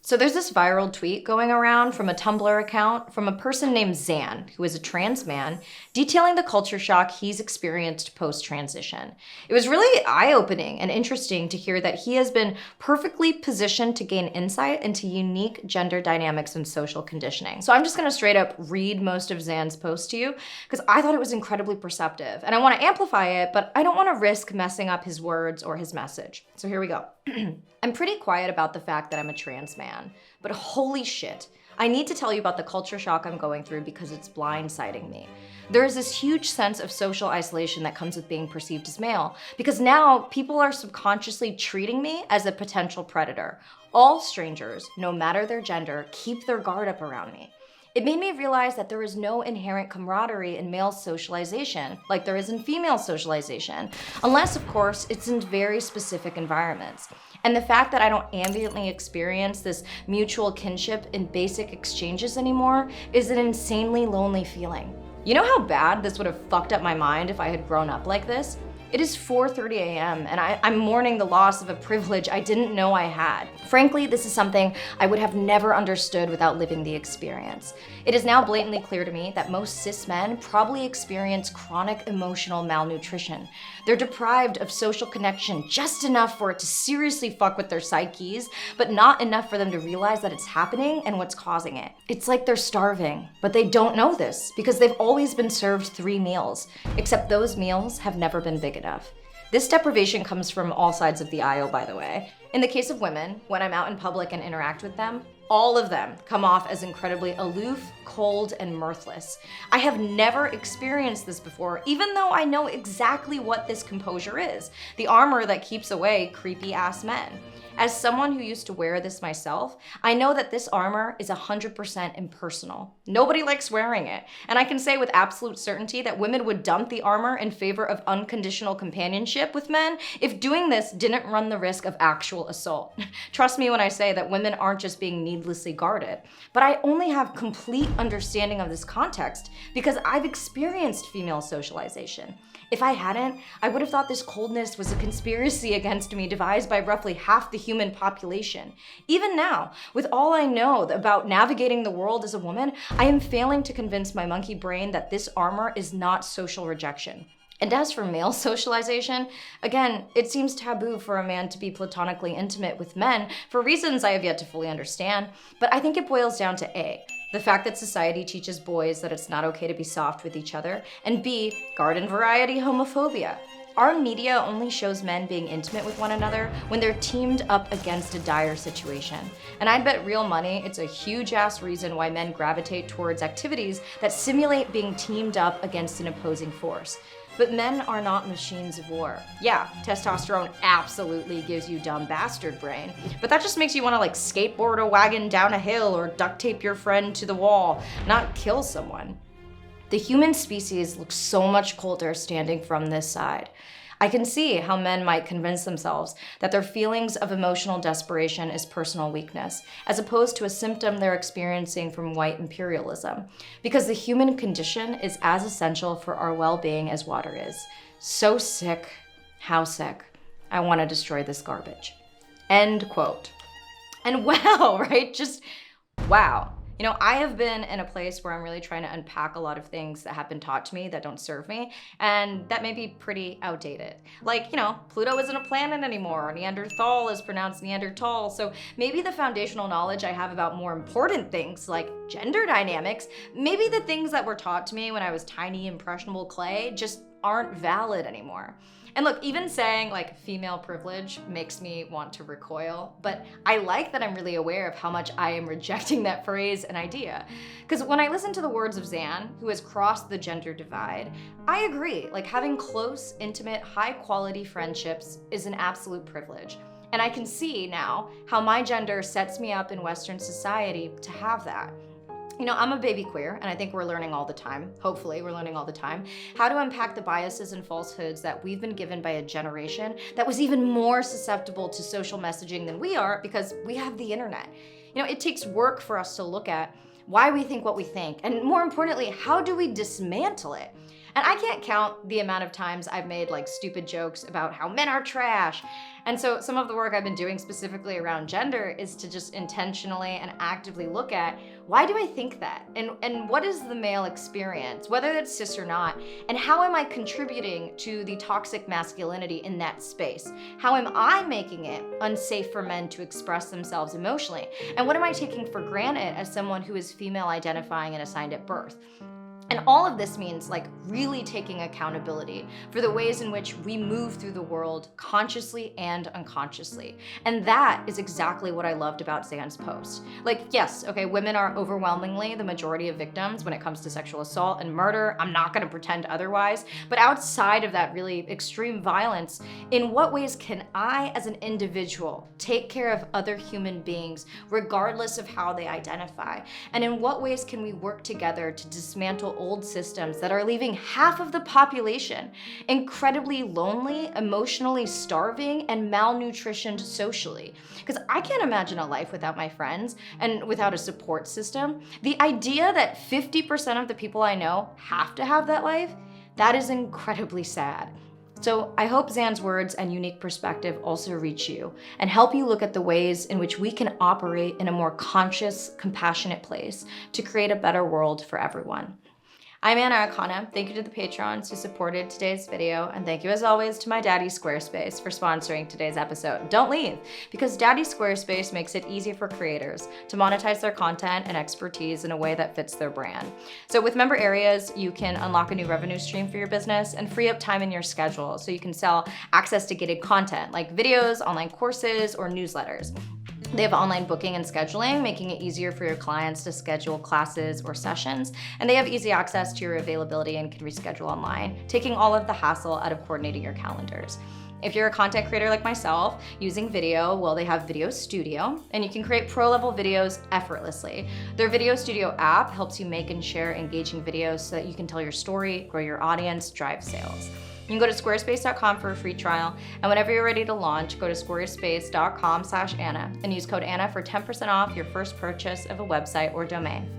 So there's this viral tweet going around from a Tumblr account from a person named Zan, who is a trans man, detailing the culture shock he's experienced post-transition. It was really eye-opening and interesting to hear that he has been perfectly positioned to gain insight into unique gender dynamics and social conditioning. So I'm just gonna straight up read most of Zan's post to you because I thought it was incredibly perceptive. And I wanna amplify it, but I don't wanna risk messing up his words or his message. So here we go. I'm pretty quiet about the fact that I'm a trans man, but holy shit, I need to tell you about the culture shock I'm going through because it's blindsiding me. There is this huge sense of social isolation that comes with being perceived as male, because now people are subconsciously treating me as a potential predator. All strangers, no matter their gender, keep their guard up around me. It made me realize that there is no inherent camaraderie in male socialization, like there is in female socialization, unless, of course, it's in very specific environments. And the fact that I don't ambiently experience this mutual kinship in basic exchanges anymore is an insanely lonely feeling. You know how bad this would have fucked up my mind if I had grown up like this? It is 4:30 a.m. and I'm mourning the loss of a privilege I didn't know I had. Frankly, this is something I would have never understood without living the experience. It is now blatantly clear to me that most cis men probably experience chronic emotional malnutrition. They're deprived of social connection just enough for it to seriously fuck with their psyches, but not enough for them to realize that it's happening and what's causing it. It's like they're starving, but they don't know this because they've always been served 3 meals, except those meals have never been big enough. This deprivation comes from all sides of the aisle, by the way. In the case of women, when I'm out in public and interact with them, all of them come off as incredibly aloof, cold, and mirthless. I have never experienced this before, even though I know exactly what this composure is, the armor that keeps away creepy-ass men. As someone who used to wear this myself, I know that this armor is 100% impersonal. Nobody likes wearing it. And I can say with absolute certainty that women would dump the armor in favor of unconditional companionship with men if doing this didn't run the risk of actual assault. Trust me when I say that women aren't just being needlessly guarded. But I only have complete understanding of this context because I've experienced female socialization. If I hadn't, I would have thought this coldness was a conspiracy against me devised by roughly half the human population. Even now, with all I know about navigating the world as a woman, I am failing to convince my monkey brain that this armor is not social rejection. And as for male socialization, again, it seems taboo for a man to be platonically intimate with men for reasons I have yet to fully understand, but I think it boils down to A, the fact that society teaches boys that it's not okay to be soft with each other, and B, garden variety homophobia. Our media only shows men being intimate with one another when they're teamed up against a dire situation. And I'd bet real money it's a huge-ass reason why men gravitate towards activities that simulate being teamed up against an opposing force. But men are not machines of war. Yeah, testosterone absolutely gives you dumb bastard brain, but that just makes you want to skateboard a wagon down a hill or duct tape your friend to the wall, not kill someone. The human species looks so much colder standing from this side. I can see how men might convince themselves that their feelings of emotional desperation is personal weakness, as opposed to a symptom they're experiencing from white imperialism, because the human condition is as essential for our well-being as water is. So sick, how sick. I want to destroy this garbage. End quote. And wow, right? Just wow. You know, I have been in a place where I'm really trying to unpack a lot of things that have been taught to me that don't serve me, and that may be pretty outdated. Like, Pluto isn't a planet anymore, Neanderthal is pronounced Neanderthal, so maybe the foundational knowledge I have about more important things like gender dynamics, maybe the things that were taught to me when I was tiny, impressionable clay just aren't valid anymore. And look, even saying female privilege makes me want to recoil, but I like that I'm really aware of how much I am rejecting that phrase and idea. Because when I listen to the words of Zan, who has crossed the gender divide, I agree, having close, intimate, high quality friendships is an absolute privilege. And I can see now how my gender sets me up in Western society to have that. I'm a baby queer, and I think we're learning all the time, hopefully we're learning all the time, how to unpack the biases and falsehoods that we've been given by a generation that was even more susceptible to social messaging than we are because we have the internet. It takes work for us to look at why we think what we think, and more importantly, how do we dismantle it? And I can't count the amount of times I've made like stupid jokes about how men are trash. And so some of the work I've been doing specifically around gender is to just intentionally and actively look at, why do I think that? And what is the male experience, whether that's cis or not, and how am I contributing to the toxic masculinity in that space? How am I making it unsafe for men to express themselves emotionally? And what am I taking for granted as someone who is female identifying and assigned at birth? And all of this means like really taking accountability for the ways in which we move through the world consciously and unconsciously. And that is exactly what I loved about Zan's post. Like, yes, okay, women are overwhelmingly the majority of victims when it comes to sexual assault and murder. I'm not gonna pretend otherwise. But outside of that really extreme violence, in what ways can I as an individual take care of other human beings regardless of how they identify? And in what ways can we work together to dismantle old systems that are leaving half of the population incredibly lonely, emotionally starving, and malnutritioned socially? Because I can't imagine a life without my friends and without a support system. The idea that 50% of the people I know have to have that life, that is incredibly sad. So I hope Zan's words and unique perspective also reach you and help you look at the ways in which we can operate in a more conscious, compassionate place to create a better world for everyone. I'm Akana. Thank you to the patrons who supported today's video, and thank you as always to my daddy Squarespace for sponsoring today's episode. Don't leave, because Daddy Squarespace makes it easy for creators to monetize their content and expertise in a way that fits their brand. So with member areas, you can unlock a new revenue stream for your business and free up time in your schedule so you can sell access to gated content like videos, online courses, or newsletters. They have online booking and scheduling, making it easier for your clients to schedule classes or sessions. And they have easy access to your availability and can reschedule online, taking all of the hassle out of coordinating your calendars. If you're a content creator like myself using video, well, they have Video Studio, and you can create pro-level videos effortlessly. Their Video Studio app helps you make and share engaging videos so that you can tell your story, grow your audience, drive sales. You can go to squarespace.com for a free trial, and whenever you're ready to launch, go to squarespace.com/Anna and use code Anna for 10% off your first purchase of a website or domain.